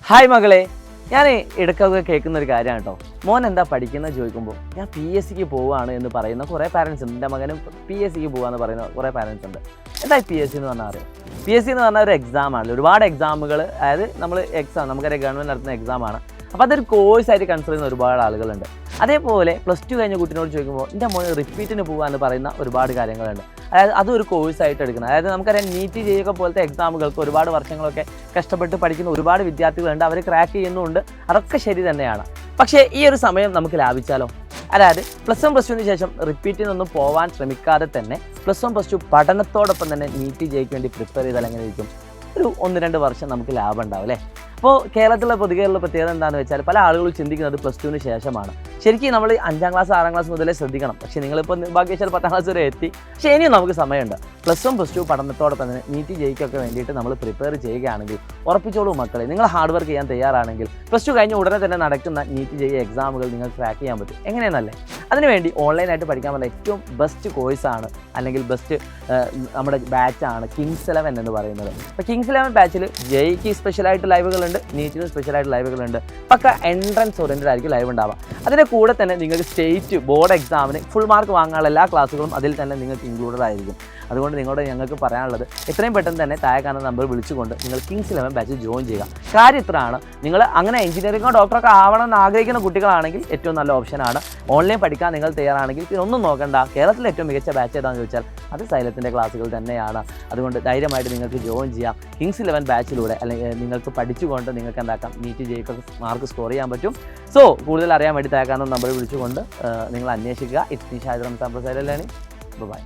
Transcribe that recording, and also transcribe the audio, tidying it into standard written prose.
Hi മകളെ, ഞാൻ ഇടയ്ക്കൊക്കെ കേൾക്കുന്ന ഒരു കാര്യമാണ് കേട്ടോ. മോൻ എന്താ പഠിക്കുന്നത് ചോദിക്കുമ്പോൾ ഞാൻ PSCക്ക് പോവുകയാണ് എന്ന് പറയുന്ന കുറേ പാരൻസ് ഉണ്ട്. എൻ്റെ മകനും PSCക്ക് പോകാമെന്ന് പറയുന്ന കുറേ പാരൻസ് ഉണ്ട്. എന്താ PSC എന്ന് പറഞ്ഞാൽ അറിയാം? PSC എന്ന് പറഞ്ഞാൽ ഒരു എക്സാമാണ്. ഒരുപാട് എക്സാമുകൾ, അതായത് നമുക്കറിയാം ഗവൺമെൻറ് നടത്തുന്ന എക്സാമാണ്. അപ്പോൾ അതൊരു കോഴ്സായിട്ട് കൺസിഡർ ചെയ്യുന്ന ഒരുപാട് ആളുകളുണ്ട്. അതേപോലെ +2 കഴിഞ്ഞ കുട്ടിനോട് ചോദിക്കുമ്പോൾ എൻ്റെ മോന് റിപ്പീറ്റിന് പോകാമെന്ന് പറയുന്ന ഒരുപാട് കാര്യങ്ങളുണ്ട്. അതായത് അതൊരു കോഴ്സായിട്ട് എടുക്കുന്നത്. അതായത് നമുക്കറിയാം നീറ്റ് JEE പോലത്തെ എക്സാമുകൾക്ക് ഒരുപാട് വർഷങ്ങളൊക്കെ കഷ്ടപ്പെട്ട് പഠിക്കുന്ന ഒരുപാട് വിദ്യാർത്ഥികളുണ്ട്. അവർ ക്രാക്ക് ചെയ്യുന്നുണ്ട്. അതൊക്കെ ശരി തന്നെയാണ്. പക്ഷേ ഈ ഒരു സമയം നമുക്ക് ലാഭിച്ചാലോ? അതായത് +1 +2ന് ശേഷം റിപ്പീറ്റിനൊന്നും പോകാൻ ശ്രമിക്കാതെ തന്നെ +1 +2 പഠനത്തോടൊപ്പം തന്നെ നീറ്റ് JEEക്ക് വേണ്ടി പ്രിപ്പയർ ചെയ്താൽ എങ്ങനെ ഇരിക്കും? ഒരു 1-2 വർഷം നമുക്ക് ലാഭം ഉണ്ടാവും അല്ലേ? അപ്പോൾ കേരളത്തിലെ പൊതുകേരള പ്രത്യേകത എന്താണെന്ന് വെച്ചാൽ പല ആളുകളും ചിന്തിക്കുന്നത് +2ന് ശേഷമാണ്. ശരിക്കും നമ്മൾ 5ാം ക്ലാസ് 6ാം ക്ലാസ് മുതലേ ശ്രദ്ധിക്കണം. പക്ഷേ നിങ്ങളിപ്പോൾ ഭാഗ്യവശാൽ 10ാം ക്ലാസ് വരെ എത്തി. പക്ഷേ ഇനിയും നമുക്ക് സമയമുണ്ട്. +1 +2 പഠനത്തോടൊപ്പം തന്നെ നീറ്റ് JEEക്കൊക്കെ വേണ്ടിയിട്ട് നമ്മൾ പ്രിപ്പയർ ചെയ്യുകയാണെങ്കിൽ ഉറപ്പിച്ചോളൂ മക്കളെ, നിങ്ങൾ ഹാർഡ് വർക്ക് ചെയ്യാൻ തയ്യാറാണെങ്കിൽ +2 കഴിഞ്ഞ് ഉടനെ തന്നെ നടക്കുന്ന നീറ്റ് JEE എക്സാമുകൾ നിങ്ങൾക്ക് ക്രാക്ക് ചെയ്യാൻ പറ്റും. എങ്ങനെയെന്നല്ലേ? അതിനുവേണ്ടി ഓൺലൈനായിട്ട് പഠിക്കാൻ പറ്റുന്ന ഏറ്റവും ബെസ്റ്റ് കോഴ്സാണ്, അല്ലെങ്കിൽ ബെസ്റ്റ് നമ്മുടെ ബാച്ചാണ് കിങ്സ് 11 എന്ന് പറയുന്നത്. അപ്പോൾ കിങ്സ് 11 ബാച്ചിൽ JEEക്ക് സ്പെഷ്യലായിട്ട് ലൈവുകളുണ്ട്, നീറ്റിന് സ്പെഷ്യലായിട്ട് ലൈവുകളുണ്ട്. പക്ക എൻട്രൻസ് ഓറിയൻറ്റഡ് ആയിരിക്കും ലൈവ് ഉണ്ടാവുക. അതിൻ്റെ കൂടെ തന്നെ നിങ്ങൾക്ക് സ്റ്റേറ്റ് ബോർഡ് എക്സാമിന് ഫുൾ മാർക്ക് വാങ്ങാനുള്ള എല്ലാ ക്ലാസ്സുകളും അതിൽ തന്നെ നിങ്ങൾക്ക് ഇൻക്ലൂഡഡ് ആയിരിക്കും. അതുകൊണ്ട് നിങ്ങളോട് ഞങ്ങൾക്ക് പറയാനുള്ളത് എത്രയും പെട്ടെന്ന് തന്നെ താഴെ കാണുന്ന നമ്പർ വിളിച്ചുകൊണ്ട് നിങ്ങൾ കിങ്സ് 11 ബാച്ചിൽ ജോയിൻ ചെയ്യുക. കാര്യം ഇത്രയാണ്, നിങ്ങൾ അങ്ങനെ എഞ്ചിനീയറിംഗോ ഡോക്ടറൊക്കെ ആവണമെന്ന് ആഗ്രഹിക്കുന്ന കുട്ടികളാണെങ്കിൽ ഏറ്റവും നല്ല ഓപ്ഷനാണ്. ഓൺലൈൻ പഠിക്കാൻ നിങ്ങൾ തയ്യാറാണെങ്കിൽ പിന്നെ ഒന്നും നോക്കണ്ട. കേരളത്തിലെ ഏറ്റവും മികച്ച ബാച്ച് ഏതാണെന്ന് ചോദിച്ചാൽ അത് സൈലത്തിൻ്റെ ക്ലാസ്സുകൾ തന്നെയാണ്. അതുകൊണ്ട് ധൈര്യമായിട്ട് നിങ്ങൾക്ക് ജോയിൻ ചെയ്യാം കിങ്സ് 11 ബാച്ചിലൂടെ. അല്ലെങ്കിൽ നിങ്ങൾക്ക് പഠിച്ചുകൊണ്ട് നിങ്ങൾക്ക് എന്താക്കാം, നീറ്റ് JEEക്ക് മാർക്ക് സ്കോർ ചെയ്യാൻ പറ്റും. സോ കൂടുതൽ അറിയാൻ വേണ്ടി താഴെ കാണുന്ന നമ്പർ വിളിച്ചുകൊണ്ട് നിങ്ങൾ അന്വേഷിക്കുക. It's me Shahid Ramzan profile learning. By.